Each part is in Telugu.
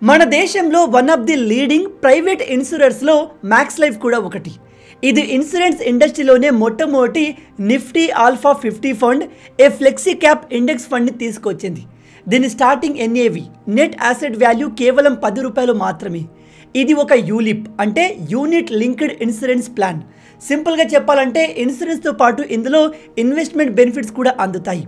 మన దేశంలో one of the leading private ఇన్సూరెన్స్లో మ్యాక్స్ లైఫ్ కూడా ఒకటి. ఇది ఇన్సూరెన్స్ ఇండస్ట్రీలోనే మొట్టమొదటి నిఫ్టీ ఆల్ఫా 50 ఫండ్, ఏ ఫ్లెక్సీ క్యాప్ ఇండెక్స్ ఫండ్ని తీసుకొచ్చింది. దీని starting NAV net asset value కేవలం 10 రూపాయలు మాత్రమే. ఇది ఒక యూలిప్ అంటే యూనిట్ లింక్డ్ ఇన్సూరెన్స్ ప్లాన్. సింపుల్గా చెప్పాలంటే ఇన్సూరెన్స్తో పాటు ఇందులో ఇన్వెస్ట్మెంట్ బెనిఫిట్స్ కూడా అందుతాయి.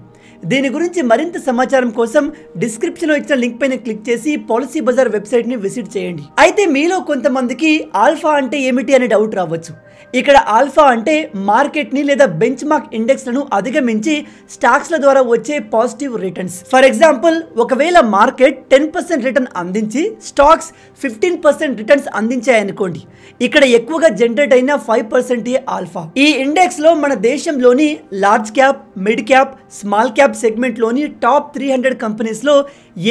దీని గురించి మరింత సమాచారం కోసం డిస్క్రిప్షన్లో ఇచ్చిన లింక్ పైన క్లిక్ చేసి పాలసీ బజార్ వెబ్సైట్ని విజిట్ చేయండి. అయితే మీలో కొంతమందికి ఆల్ఫా అంటే ఏమిటి అనే డౌట్ రావచ్చు. ఇక్కడ ఆల్ఫా అంటే మార్కెట్ని లేదా బెంచ్ మార్క్ ఇండెక్స్లను అధిగమించి స్టాక్స్ల ద్వారా వచ్చే పాజిటివ్ రిటర్న్స్. ఫర్ ఎగ్జాంపుల్, ఒకవేళ మార్కెట్ 10% రిటర్న్ అందించి స్టాక్స్ 15% రిటర్న్స్ అందించాయనుకోండి, ఇక్కడ ఎక్కువగా జనరేట్ అయిన 5% ఆల్ఫా. ఈ ఇండెక్స్లో మన దేశంలోని large cap, mid cap, small cap సెగ్మెంట్లోని టాప్ 300 కంపెనీస్లో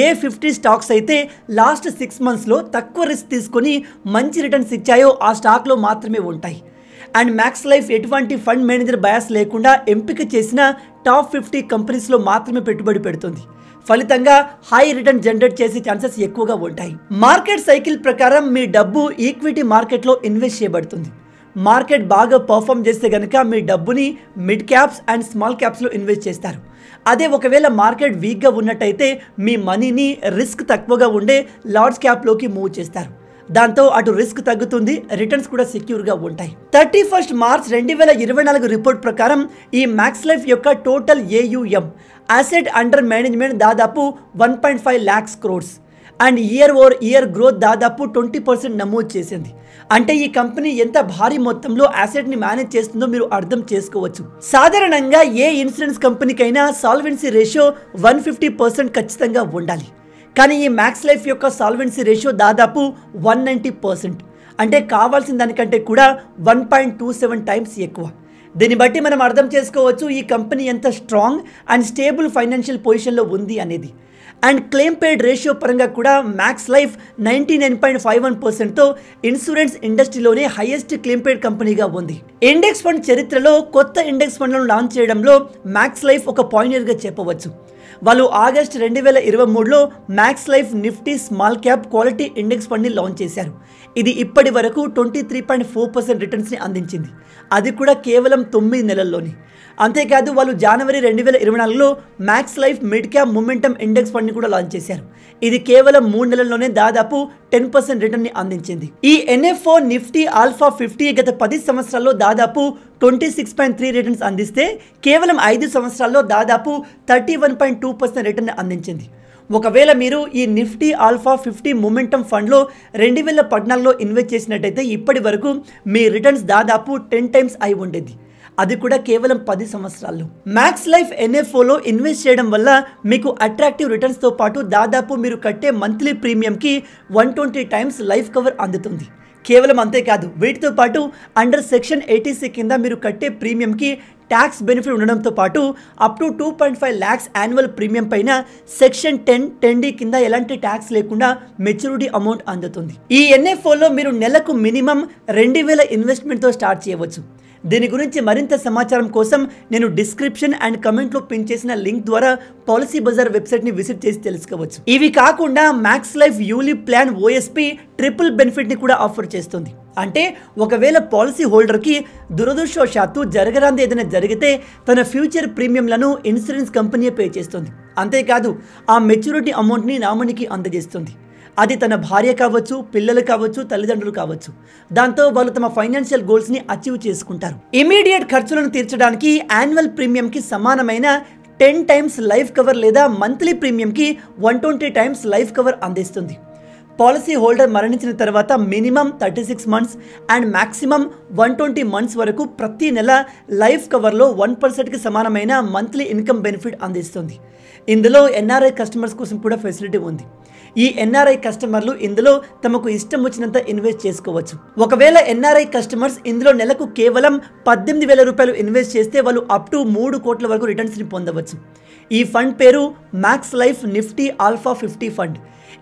ఏ 50 స్టాక్స్ అయితే లాస్ట్ 6 మంత్స్లో తక్కువ రిస్క్ తీసుకొని మంచి రిటర్న్స్ ఇచ్చాయో ఆ స్టాక్లో మాత్రమే ఉంటాయి. అండ్ మ్యాక్స్ లైఫ్ ఎటువంటి ఫండ్ మేనేజర్ బయాస్ లేకుండా ఎంపిక చేసిన టాప్ 50 కంపెనీస్లో మాత్రమే పెట్టుబడి పెడుతుంది. ఫలితంగా హై రిటర్న్ జనరేట్ చేసే ఛాన్సెస్ ఎక్కువగా ఉంటాయి. మార్కెట్ సైకిల్ ప్రకారం మీ డబ్బు ఈక్విటీ మార్కెట్లో ఇన్వెస్ట్ చేయబడుతుంది. మార్కెట్ బాగా పర్ఫామ్ చేస్తే కనుక మీ డబ్బుని మిడ్ క్యాప్స్ అండ్ స్మాల్ క్యాప్స్లో ఇన్వెస్ట్ చేస్తారు. అదే ఒకవేళ మార్కెట్ వీక్గా ఉన్నట్టయితే మీ మనీని రిస్క్ తక్కువగా ఉండే లార్జ్ క్యాప్లోకి మూవ్ చేస్తారు. దాంతో అటు రిస్క్ తగ్గుతుంది, రిటర్న్స్ కూడా సెక్యూర్గా ఉంటాయి. 31 మార్చ్ 2024 రిపోర్ట్ ప్రకారం ఈ మ్యాక్స్ లైఫ్ యొక్క total AUM asset under management దాదాపు 1.5 lakhs crores and year over year growth దాదాపు 20% నమోదు చేసింది. అంటే ఈ కంపెనీ ఎంత భారీ మొత్తంలో అసెట్ని మేనేజ్ చేస్తుందో మీరు అర్థం చేసుకోవచ్చు. సాధారణంగా ఏ ఇన్సూరెన్స్ కంపెనీకైనా సాల్వెన్సీ రేషియో 150% ఖచ్చితంగా ఉండాలి. కానీ ఈ మ్యాక్స్ లైఫ్ యొక్క సాల్వెన్సీ రేషియో దాదాపు 190%, అంటే కావాల్సిన దానికంటే కూడా 1.27 times ఎక్కువ. దీన్ని బట్టి మనం అర్థం చేసుకోవచ్చు ఈ కంపెనీ ఎంత స్ట్రాంగ్ అండ్ స్టేబుల్ ఫైనాన్షియల్ పొజిషన్లో ఉంది అనేది. అండ్ క్లెయిమ్ పేడ్ రేషియో పరంగా కూడా మ్యాక్స్ లైఫ్ 99.51%తో ఇన్సూరెన్స్ ఇండస్ట్రీలోనే హైయెస్ట్ క్లెయిమ్ పేడ్ కంపెనీగా ఉంది. ఇండెక్స్ ఫండ్ చరిత్రలో కొత్త ఇండెక్స్ ఫండ్లను లాంచ్ చేయడంలో మ్యాక్స్ లైఫ్ ఒక పాయింటర్గా చెప్పవచ్చు. వాళ్ళు ఆగస్ట్ 2023లో Max Life Nifty small cap quality index ఫండ్ని లాంచ్ చేశారు. ఇది ఇప్పటి వరకు 23.4% రిటర్న్స్ని అందించింది, అది కూడా కేవలం 9 నెలల్లోనే. అంతేకాదు వాళ్ళు జనవరి 2024లో Max Life mid cap momentum index ఫండ్ని కూడా లాంచ్ చేశారు. ఇది కేవలం 3 నెలల్లోనే దాదాపు 10% రిటర్న్ని అందించింది. ఈ ఎన్ఎఫ్ఓ నిఫ్టీ ఆల్ఫా 50 గత 10 సంవత్సరాల్లో దాదాపు 26.3 రిటర్న్స్ అందిస్తే కేవలం 5 సంవత్సరాల్లో దాదాపు 31.2% రిటర్న్ అందించింది. ఒకవేళ మీరు ఈ నిఫ్టీ ఆల్ఫా 50 మొమెంటమ్ ఫండ్లో 2014లో ఇన్వెస్ట్ చేసినట్టయితే ఇప్పటి వరకు మీ రిటర్న్స్ దాదాపు 10 times అయి ఉండేది, అది కూడా కేవలం 10 సంవత్సరాల్లో. మ్యాక్స్ లైఫ్ ఎన్ఎఫ్ఓలో ఇన్వెస్ట్ చేయడం వల్ల మీకు అట్రాక్టివ్ రిటర్న్స్తో పాటు దాదాపు మీరు కట్టే మంత్లీ ప్రీమియంకి 120 times లైఫ్ కవర్ అందుతుంది. కేవలం అంతేకాదు, వీటితో పాటు అండర్ సెక్షన్ 80C కింద మీరు కట్టే ప్రీమియంకి ట్యాక్స్ బెనిఫిట్ ఉండడంతో పాటు up to 2.5 lakhs annual premium పైన సెక్షన్ 10(10D) కింద ఎలాంటి ట్యాక్స్ లేకుండా మెచ్యూరిటీ అమౌంట్ అందుతుంది. ఈ ఎన్ఎఫ్ఓలో మీరు నెలకు మినిమం 2000 ఇన్వెస్ట్మెంట్తో స్టార్ట్ చేయవచ్చు. దీని గురించి మరింత సమాచారం కోసం నేను డిస్క్రిప్షన్ అండ్ కమెంట్లో పిన్ చేసిన లింక్ ద్వారా పాలసీ బజార్ వెబ్సైట్ని విజిట్ చేసి తెలుసుకోవచ్చు. ఇవి కాకుండా Max Life ULIP plan OSP triple బెనిఫిట్ని కూడా ఆఫర్ చేస్తుంది. అంటే ఒకవేళ పాలసీ హోల్డర్కి దురదృష్టవశాత్తు జరగరాంది ఏదైనా జరిగితే తన ఫ్యూచర్ ప్రీమియంలను ఇన్సూరెన్స్ కంపెనీ పే చేస్తుంది. అంతేకాదు ఆ మెచ్యూరిటీ అమౌంట్ని నామినీకి అందజేస్తుంది. అది తన భార్య కావచ్చు, పిల్లలు కావచ్చు, తల్లిదండ్రులు కావచ్చు. దాంతో వాళ్ళు తమ ఫైనాన్షియల్ గోల్స్ని అచీవ్ చేసుకుంటారు. ఇమీడియట్ ఖర్చులను తీర్చడానికి యాన్యువల్ ప్రీమియంకి సమానమైన 10 times లైఫ్ కవర్ లేదా మంత్లీ ప్రీమియంకి 120 times లైఫ్ కవర్ అందిస్తుంది. పాలసీ హోల్డర్ మరణించిన తర్వాత minimum 36 months and maximum 120 months వరకు ప్రతి నెల లైఫ్ కవర్లో 1%కి సమానమైన మంత్లీ ఇన్కమ్ బెనిఫిట్ అందిస్తుంది. ఇందులో ఎన్ఆర్ఐ కస్టమర్స్ కోసం కూడా ఫెసిలిటీ ఉంది. ఈ ఎన్ఆర్ఐ కస్టమర్లు ఇందులో తమకు ఇష్టం వచ్చినంత ఇన్వెస్ట్ చేసుకోవచ్చు. ఒకవేళ ఎన్ఆర్ఐ కస్టమర్స్ ఇందులో నెలకు కేవలం 18,000 రూపాయలు ఇన్వెస్ట్ చేస్తే వాళ్ళు అప్ టు 3 కోట్ల వరకు రిటర్న్స్ని పొందవచ్చు. ఈ ఫండ్ పేరు max Life Nifty alpha 50 fund.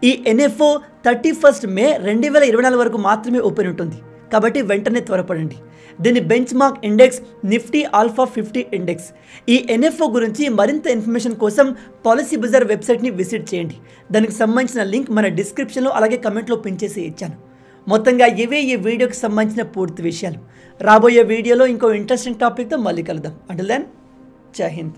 ఈ ఎన్ఎఫ్ఓ 31 మే 2024 వరకు మాత్రమే ఓపెన్ ఉంటుంది. కాబట్టి వెంటనే త్వరపడండి. దీని bench mark index Nifty alpha 50 index. ఈ ఎన్ఎఫ్ఓ గురించి మరింత ఇన్ఫర్మేషన్ కోసం పాలసీ బజార్ వెబ్సైట్ని విజిట్ చేయండి. దానికి సంబంధించిన లింక్ మన డిస్క్రిప్షన్లో అలాగే కమెంట్లో పిన్ చేసి ఇచ్చాను. మొత్తంగా ఇవే ఈ వీడియోకి సంబంధించిన పూర్తి విషయాలు. రాబోయే వీడియోలో ఇంకో ఇంట్రెస్టింగ్ టాపిక్తో మళ్ళీ కలుద్దాం. అంటిల్ దెన్, జై హింద్.